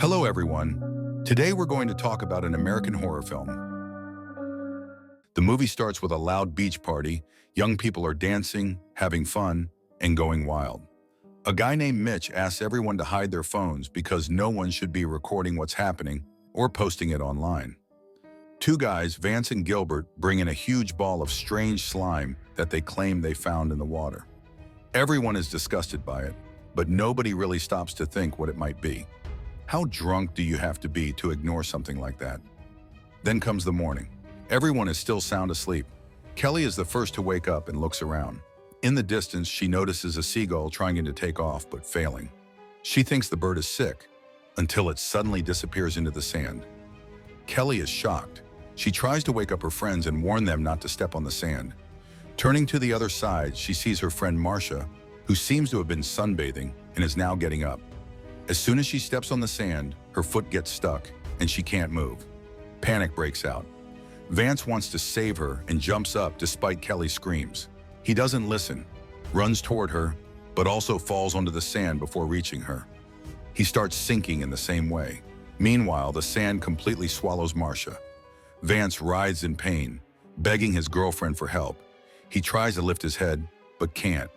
Hello, everyone. Today we're going to talk about an American horror film. The movie starts with a loud beach party. Young people are dancing, having fun, and going wild. A guy named Mitch asks everyone to hide their phones because no one should be recording what's happening or posting it online. Two guys, Vance and Gilbert, bring in a huge ball of strange slime that they claim they found in the water. Everyone is disgusted by it, but nobody really stops to think what it might be. How drunk do you have to be to ignore something like that? Then comes the morning. Everyone is still sound asleep. Kelly is the first to wake up and looks around. In the distance, she notices a seagull trying to take off but failing. She thinks the bird is sick until it suddenly disappears into the sand. Kelly is shocked. She tries to wake up her friends and warn them not to step on the sand. Turning to the other side, she sees her friend Marcia, who seems to have been sunbathing and is now getting up. As soon as she steps on the sand, her foot gets stuck and she can't move. Panic breaks out. Vance wants to save her and jumps up despite Kelly's screams. He doesn't listen, runs toward her, but also falls onto the sand before reaching her. He starts sinking in the same way. Meanwhile, the sand completely swallows Marcia. Vance writhes in pain, begging his girlfriend for help. He tries to lift his head, but can't.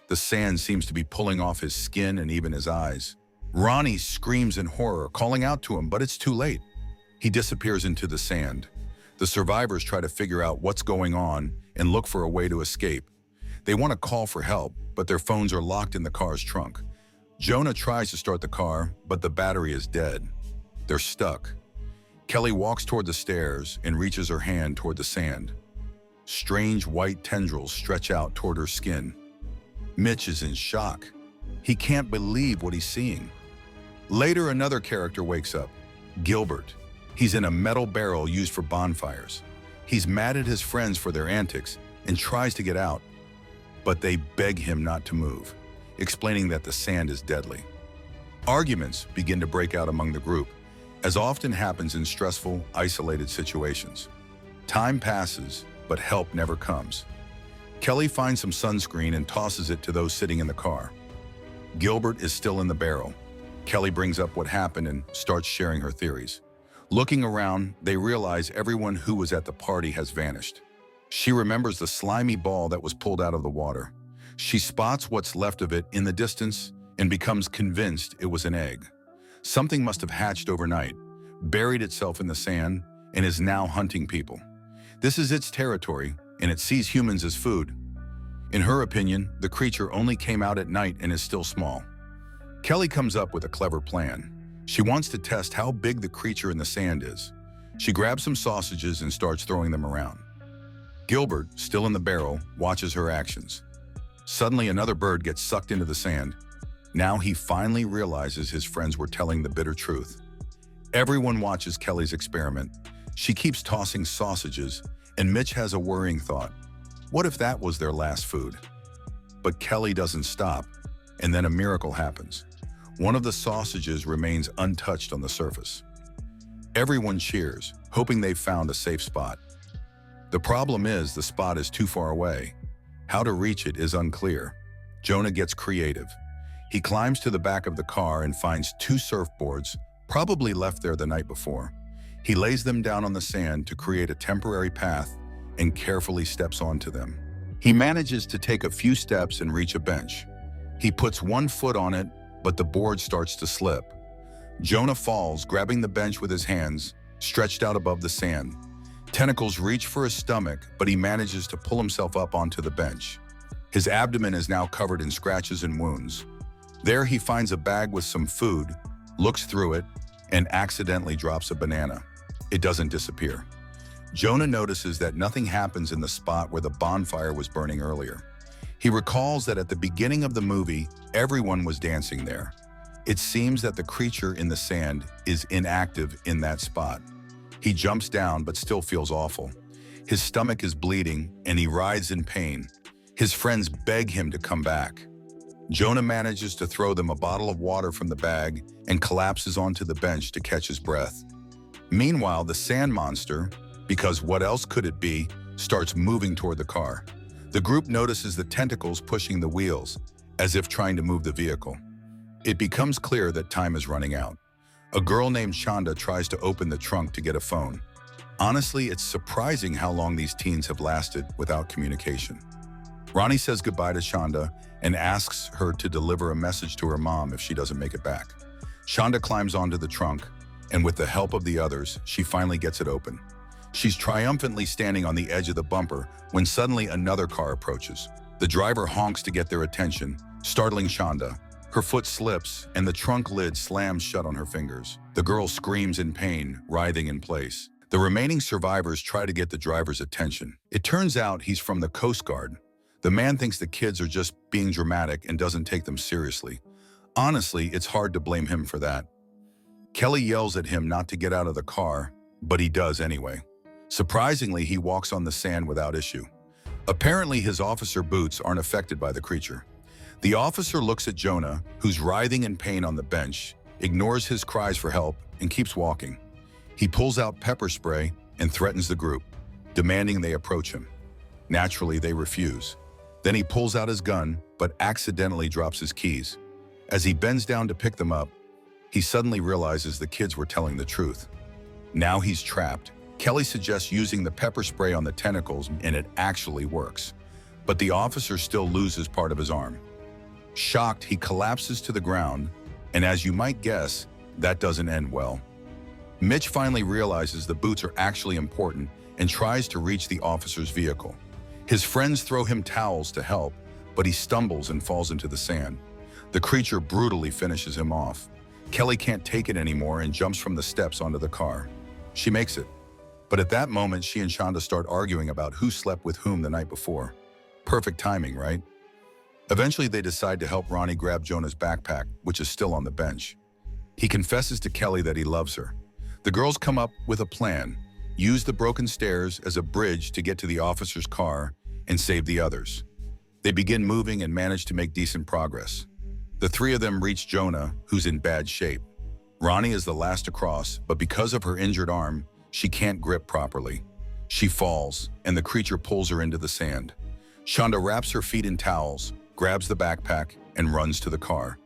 The sand seems to be pulling off his skin and even his eyes. Ronnie screams in horror, calling out to him, but it's too late. He disappears into the sand. The survivors try to figure out what's going on and look for a way to escape. They want to call for help, but their phones are locked in the car's trunk. Jonah tries to start the car, but the battery is dead. They're stuck. Kelly walks toward the stairs and reaches her hand toward the sand. Strange white tendrils stretch out toward her skin. Mitch is in shock. He can't believe what he's seeing. Later, another character wakes up, Gilbert. He's in a metal barrel used for bonfires. He's mad at his friends for their antics and tries to get out, but they beg him not to move, explaining that the sand is deadly. Arguments begin to break out among the group, as often happens in stressful, isolated situations. Time passes, but help never comes. Kelly finds some sunscreen and tosses it to those sitting in the car. Gilbert is still in the barrel. Kelly brings up what happened and starts sharing her theories. Looking around, they realize everyone who was at the party has vanished. She remembers the slimy ball that was pulled out of the water. She spots what's left of it in the distance and becomes convinced it was an egg. Something must have hatched overnight, buried itself in the sand, and is now hunting people. This is its territory, and it sees humans as food. In her opinion, the creature only came out at night and is still small. Kelly comes up with a clever plan. She wants to test how big the creature in the sand is. She grabs some sausages and starts throwing them around. Gilbert, still in the barrel, watches her actions. Suddenly, another bird gets sucked into the sand. Now he finally realizes his friends were telling the bitter truth. Everyone watches Kelly's experiment. She keeps tossing sausages, and Mitch has a worrying thought. What if that was their last food? But Kelly doesn't stop, and then a miracle happens. One of the sausages remains untouched on the surface. Everyone cheers, hoping they've found a safe spot. The problem is the spot is too far away. How to reach it is unclear. Jonah gets creative. He climbs to the back of the car and finds two surfboards, probably left there the night before. He lays them down on the sand to create a temporary path and carefully steps onto them. He manages to take a few steps and reach a bench. He puts one foot on it, but the board starts to slip. Jonah falls, grabbing the bench with his hands, stretched out above the sand. Tentacles reach for his stomach, but he manages to pull himself up onto the bench. His abdomen is now covered in scratches and wounds. There he finds a bag with some food, looks through it, and accidentally drops a banana. It doesn't disappear. Jonah notices that nothing happens in the spot where the bonfire was burning earlier. He recalls that at the beginning of the movie, everyone was dancing there. It seems that the creature in the sand is inactive in that spot. He jumps down but still feels awful. His stomach is bleeding and he writhes in pain. His friends beg him to come back. Jonah manages to throw them a bottle of water from the bag and collapses onto the bench to catch his breath. Meanwhile, the sand monster, because what else could it be, starts moving toward the car. The group notices the tentacles pushing the wheels, as if trying to move the vehicle. It becomes clear that time is running out. A girl named Shonda tries to open the trunk to get a phone. Honestly, it's surprising how long these teens have lasted without communication. Ronnie says goodbye to Shonda and asks her to deliver a message to her mom if she doesn't make it back. Shonda climbs onto the trunk, and with the help of the others, she finally gets it open. She's triumphantly standing on the edge of the bumper when suddenly another car approaches. The driver honks to get their attention, startling Shonda. Her foot slips, and the trunk lid slams shut on her fingers. The girl screams in pain, writhing in place. The remaining survivors try to get the driver's attention. It turns out he's from the Coast Guard. The man thinks the kids are just being dramatic and doesn't take them seriously. Honestly, it's hard to blame him for that. Kelly yells at him not to get out of the car, but he does anyway. Surprisingly, he walks on the sand without issue. Apparently, his officer boots aren't affected by the creature. The officer looks at Jonah, who's writhing in pain on the bench, ignores his cries for help, and keeps walking. He pulls out pepper spray and threatens the group, demanding they approach him. Naturally, they refuse. Then he pulls out his gun, but accidentally drops his keys. As he bends down to pick them up, he suddenly realizes the kids were telling the truth. Now he's trapped. Kelly suggests using the pepper spray on the tentacles, and it actually works. But the officer still loses part of his arm. Shocked, he collapses to the ground, and as you might guess, that doesn't end well. Mitch finally realizes the boots are actually important and tries to reach the officer's vehicle. His friends throw him towels to help, but he stumbles and falls into the sand. The creature brutally finishes him off. Kelly can't take it anymore and jumps from the steps onto the car. She makes it. But at that moment, she and Shonda start arguing about who slept with whom the night before. Perfect timing, right? Eventually, they decide to help Ronnie grab Jonah's backpack, which is still on the bench. He confesses to Kelly that he loves her. The girls come up with a plan: use the broken stairs as a bridge to get to the officer's car and save the others. They begin moving and manage to make decent progress. The three of them reach Jonah, who's in bad shape. Ronnie is the last to cross, but because of her injured arm, she can't grip properly. She falls, and the creature pulls her into the sand. Shonda wraps her feet in towels, grabs the backpack, and runs to the car.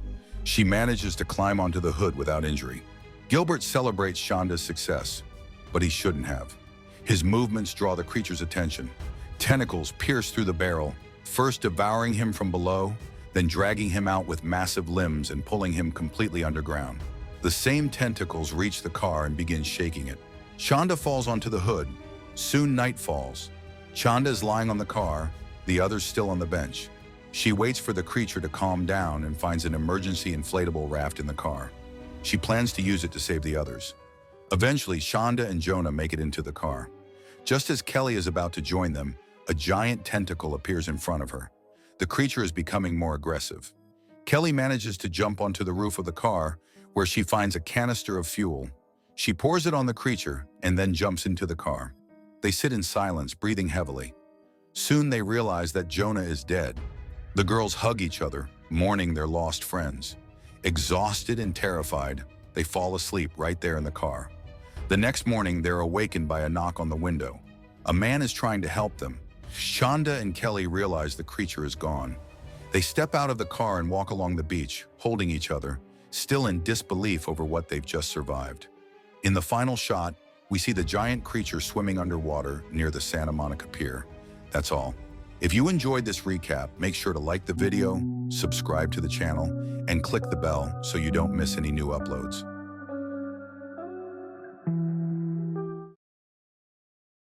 She manages to climb onto the hood without injury. Gilbert celebrates Shonda's success, but he shouldn't have. His movements draw the creature's attention. Tentacles pierce through the barrel, first devouring him from below, then dragging him out with massive limbs and pulling him completely underground. The same tentacles reach the car and begin shaking it. Shonda falls onto the hood. Soon night falls. Shonda is lying on the car, the others still on the bench. She waits for the creature to calm down and finds an emergency inflatable raft in the car. She plans to use it to save the others. Eventually, Shonda and Jonah make it into the car. Just as Kelly is about to join them, a giant tentacle appears in front of her. The creature is becoming more aggressive. Kelly manages to jump onto the roof of the car, where she finds a canister of fuel. She pours it on the creature and then jumps into the car. They sit in silence, breathing heavily. Soon they realize that Jonah is dead. The girls hug each other, mourning their lost friends. Exhausted and terrified, they fall asleep right there in the car. The next morning, they're awakened by a knock on the window. A man is trying to help them. Shonda and Kelly realize the creature is gone. They step out of the car and walk along the beach, holding each other, still in disbelief over what they've just survived. In the final shot, we see the giant creature swimming underwater near the Santa Monica Pier. That's all. If you enjoyed this recap, make sure to like the video, subscribe to the channel, and click the bell so you don't miss any new uploads.